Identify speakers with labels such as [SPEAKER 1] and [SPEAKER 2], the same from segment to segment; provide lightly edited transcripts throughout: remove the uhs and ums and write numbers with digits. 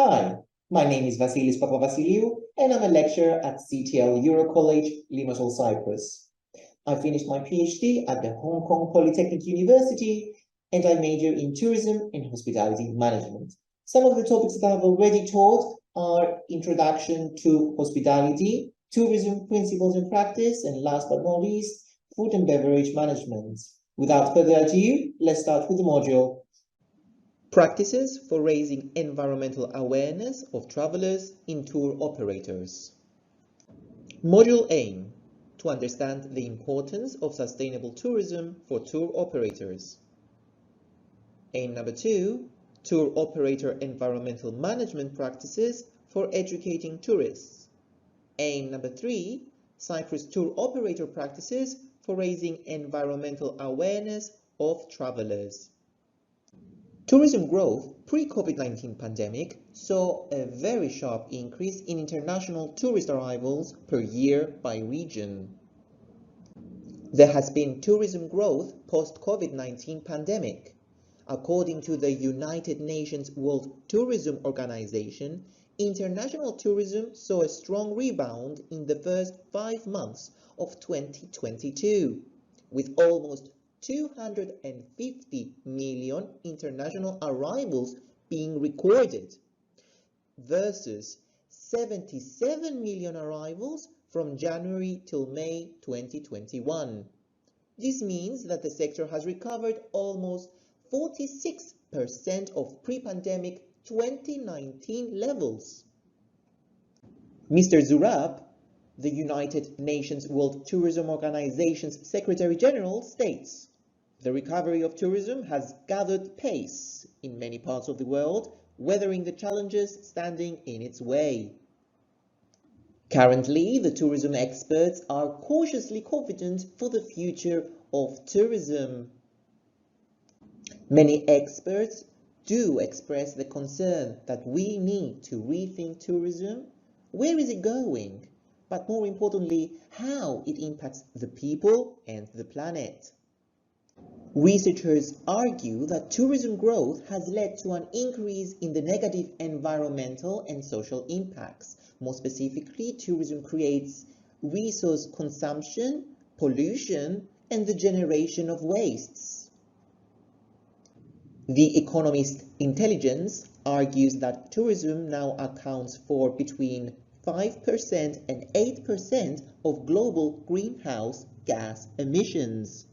[SPEAKER 1] Hi, my name is Vasilis Papavasiliou, and I'm a lecturer at CTL Euro College, Limassol, Cyprus. I finished my PhD at the Hong Kong Polytechnic University, and I major in tourism and hospitality management. Some of the topics that I've already taught are Introduction to Hospitality, Tourism Principles and Practice, and last but not least, Food and Beverage Management. Without further ado, let's start with the module. Practices for raising environmental awareness of travelers in tour operators. Module aim: to understand the importance of sustainable tourism for tour operators. Aim number 2, tour operator environmental management practices for educating tourists. Aim number 3, Cyprus tour operator practices for raising environmental awareness of travelers. Tourism growth pre-COVID-19 pandemic saw a very sharp increase in international tourist arrivals per year by region. There has been tourism growth post-COVID-19 pandemic. According to the United Nations World Tourism Organization, international tourism saw a strong rebound in the first 5 months of 2022, with almost 250 million international arrivals being recorded versus 77 million arrivals from January till May 2021. This means that the sector has recovered almost 46% of pre-pandemic 2019 levels. Mr. Zurab, the United Nations World Tourism Organization's Secretary General, states, "The recovery of tourism has gathered pace in many parts of the world, weathering the challenges standing in its way." Currently, the tourism experts are cautiously confident for the future of tourism. Many experts do express the concern that we need to rethink tourism. Where is it going? But more importantly, how it impacts the people and the planet. Researchers argue that tourism growth has led to an increase in the negative environmental and social impacts. More specifically, tourism creates resource consumption, pollution, and the generation of wastes. The Economist Intelligence argues that tourism now accounts for between 5% and 8% of global greenhouse gas emissions.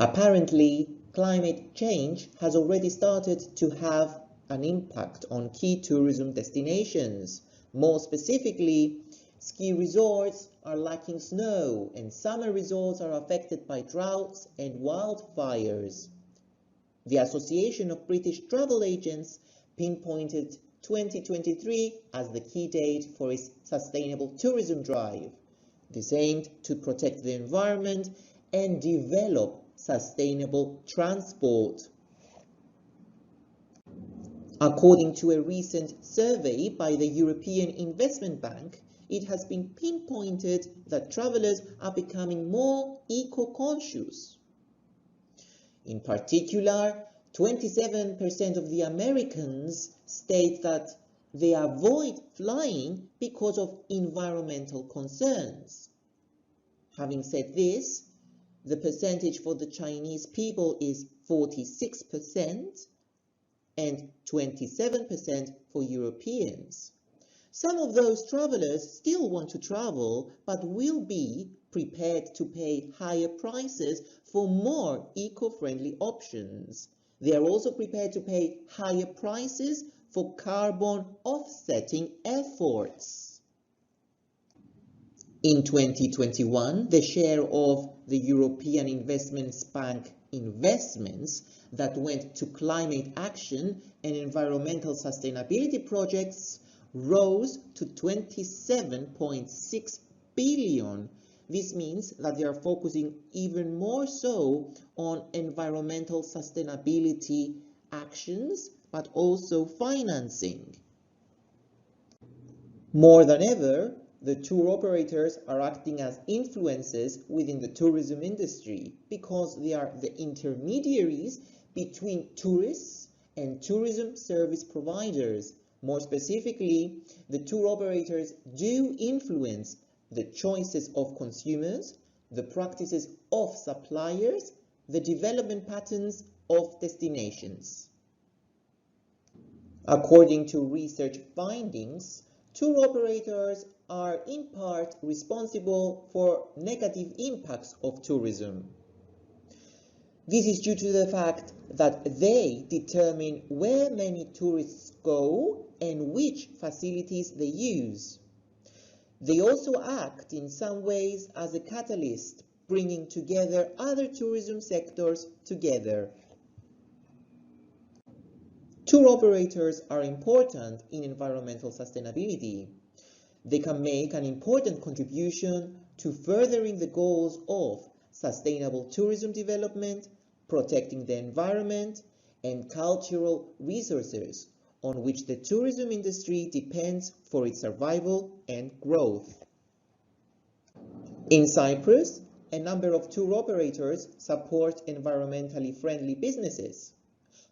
[SPEAKER 1] Apparently, climate change has already started to have an impact on key tourism destinations. More specifically, ski resorts are lacking snow, and summer resorts are affected by droughts and wildfires. The Association of British Travel Agents pinpointed 2023 as the key date for its sustainable tourism drive. This aimed to protect the environment and develop sustainable transport. According to a recent survey by the European Investment Bank, it has been pinpointed that travelers are becoming more eco-conscious. In particular, 27% of the Americans state that they avoid flying because of environmental concerns. Having said this, the percentage for the Chinese people is 46% and 27% for Europeans. Some of those travelers still want to travel, but will be prepared to pay higher prices for more eco-friendly options. They are also prepared to pay higher prices for carbon offsetting efforts. In 2021, the share of the European Investment Bank investments that went to climate action and environmental sustainability projects rose to 27.6 billion. This means that they are focusing even more so on environmental sustainability actions, but also financing. More than ever, the tour operators are acting as influencers within the tourism industry because they are the intermediaries between tourists and tourism service providers. More specifically, the tour operators do influence the choices of consumers, the practices of suppliers, the development patterns of destinations. According to research findings, tour operators are in part responsible for negative impacts of tourism. This is due to the fact that they determine where many tourists go and which facilities they use. They also act in some ways as a catalyst, bringing together other tourism sectors together. Tour operators are important in environmental sustainability. They can make an important contribution to furthering the goals of sustainable tourism development, protecting the environment, and cultural resources on which the tourism industry depends for its survival and growth. In Cyprus, a number of tour operators support environmentally friendly businesses.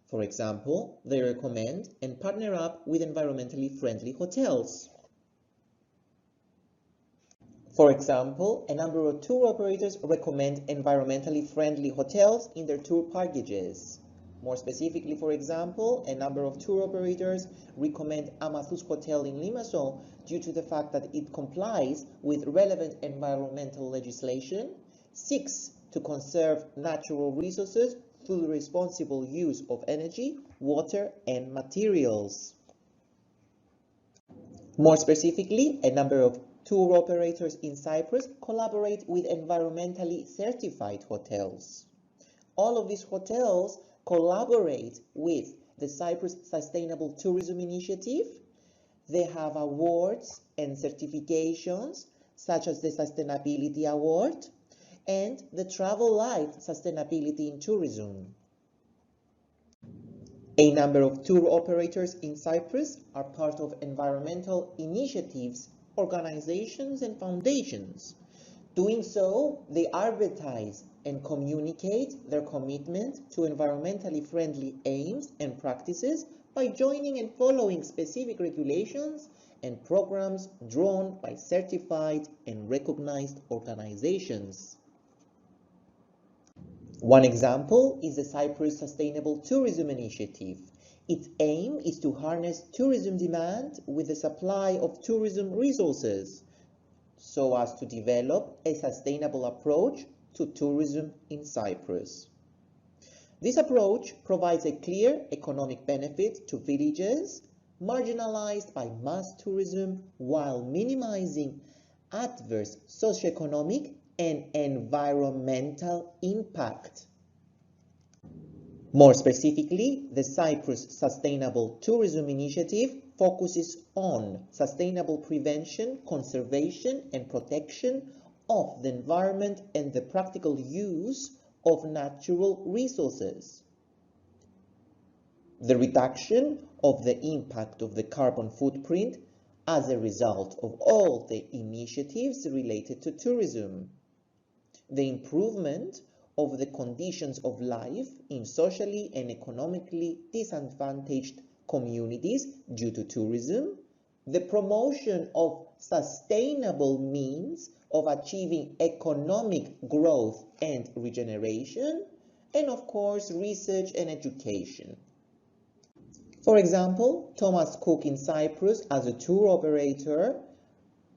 [SPEAKER 1] For example, they recommend and partner up with environmentally friendly hotels. For example, a number of tour operators recommend environmentally friendly hotels in their tour packages. More specifically, for example, a number of tour operators recommend Amathus Hotel in Limassol due to the fact that it complies with relevant environmental legislation, seeks to conserve natural resources through the responsible use of energy, water, and materials. More specifically, a number of tour operators in Cyprus collaborate with environmentally certified hotels. All of these hotels collaborate with the Cyprus Sustainable Tourism Initiative. They have awards and certifications such as the Sustainability Award and the Travel Life Sustainability in Tourism. A number of tour operators in Cyprus are part of environmental initiatives, organizations, and foundations. Doing so, they advertise and communicate their commitment to environmentally friendly aims and practices by joining and following specific regulations and programs drawn by certified and recognized organizations. One example is the Cyprus Sustainable Tourism Initiative. Its aim is to harness tourism demand with the supply of tourism resources so as to develop a sustainable approach to tourism in Cyprus. This approach provides a clear economic benefit to villages marginalized by mass tourism while minimizing adverse socioeconomic and environmental impact. More specifically, the Cyprus Sustainable Tourism Initiative focuses on sustainable prevention, conservation, and protection of the environment and the practical use of natural resources. The reduction of the impact of the carbon footprint as a result of all the initiatives related to tourism. The improvement of the conditions of life in socially and economically disadvantaged communities due to tourism, the promotion of sustainable means of achieving economic growth and regeneration, and of course, research and education. For example, Thomas Cook in Cyprus, as a tour operator,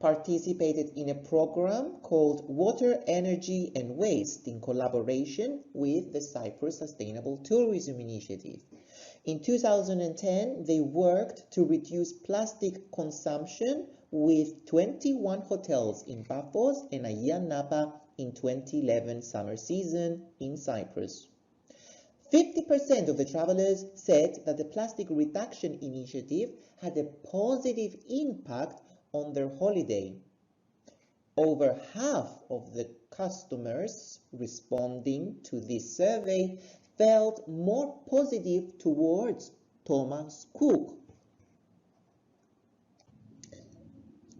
[SPEAKER 1] participated in a program called Water, Energy and Waste in collaboration with the Cyprus Sustainable Tourism Initiative. In 2010, they worked to reduce plastic consumption with 21 hotels in Paphos and Agia Napa in 2011 summer season in Cyprus. 50% of the travelers said that the plastic reduction initiative had a positive impact on their holiday. Over half of the customers responding to this survey felt more positive towards Thomas Cook.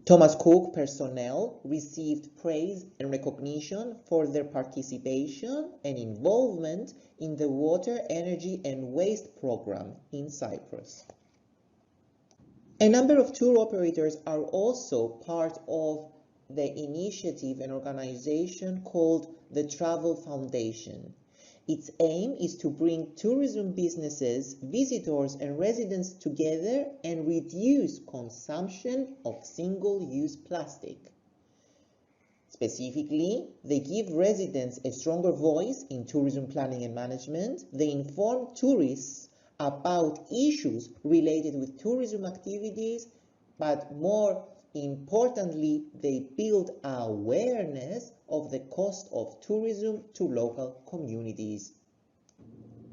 [SPEAKER 1] Thomas Cook personnel received praise and recognition for their participation and involvement in the Water, Energy and Waste program in Cyprus. A number of tour operators are also part of the initiative and organization called the Travel Foundation. Its aim is to bring tourism businesses, visitors and residents together and reduce consumption of single-use plastic. Specifically, they give residents a stronger voice in tourism planning and management. They inform tourists about issues related with tourism activities, but more importantly, they build awareness of the cost of tourism to local communities.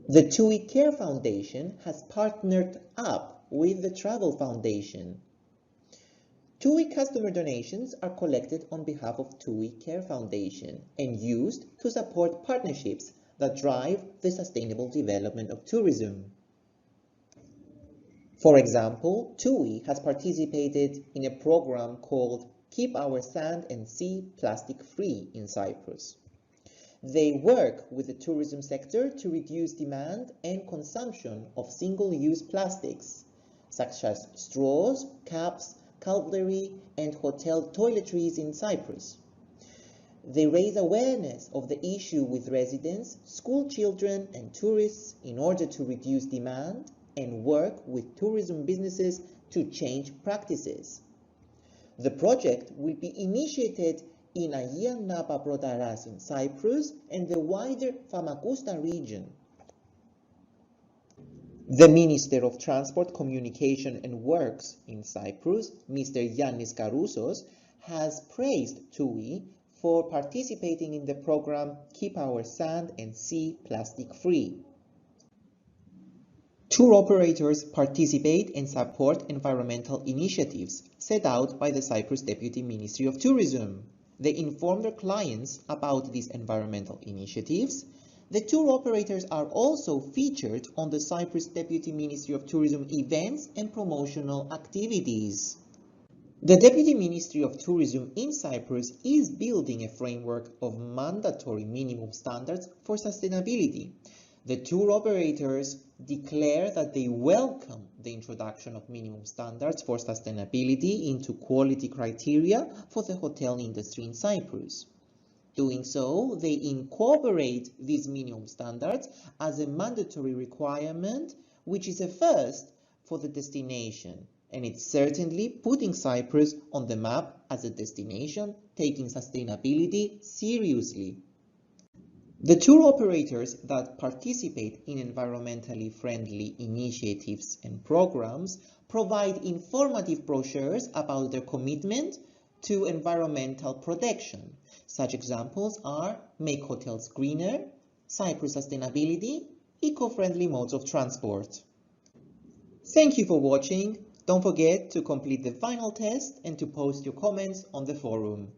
[SPEAKER 1] The TUI Care Foundation has partnered up with the Travel Foundation. TUI customer donations are collected on behalf of TUI Care Foundation and used to support partnerships that drive the sustainable development of tourism. For example, TUI has participated in a program called Keep Our Sand and Sea Plastic Free in Cyprus. They work with the tourism sector to reduce demand and consumption of single-use plastics, such as straws, cups, cutlery, and hotel toiletries in Cyprus. They raise awareness of the issue with residents, school children, and tourists in order to reduce demand and work with tourism businesses to change practices. The project will be initiated in Agia Napa Protaras in Cyprus and the wider Famagusta region. The Minister of Transport, Communication and Works in Cyprus, Mr. Yannis Karoussos, has praised TUI for participating in the program Keep Our Sand and Sea Plastic Free. Tour operators participate and support environmental initiatives set out by the Cyprus Deputy Ministry of Tourism. They inform their clients about these environmental initiatives. The tour operators are also featured on the Cyprus Deputy Ministry of Tourism events and promotional activities. The Deputy Ministry of Tourism in Cyprus is building a framework of mandatory minimum standards for sustainability. The tour operators declare that they welcome the introduction of minimum standards for sustainability into quality criteria for the hotel industry in Cyprus. Doing so, they incorporate these minimum standards as a mandatory requirement, which is a first for the destination, and it's certainly putting Cyprus on the map as a destination taking sustainability seriously. The tour operators that participate in environmentally friendly initiatives and programs provide informative brochures about their commitment to environmental protection. Such examples are Make Hotels Greener, Cyprus Sustainability, Eco-Friendly Modes of Transport. Thank you for watching. Don't forget to complete the final test and to post your comments on the forum.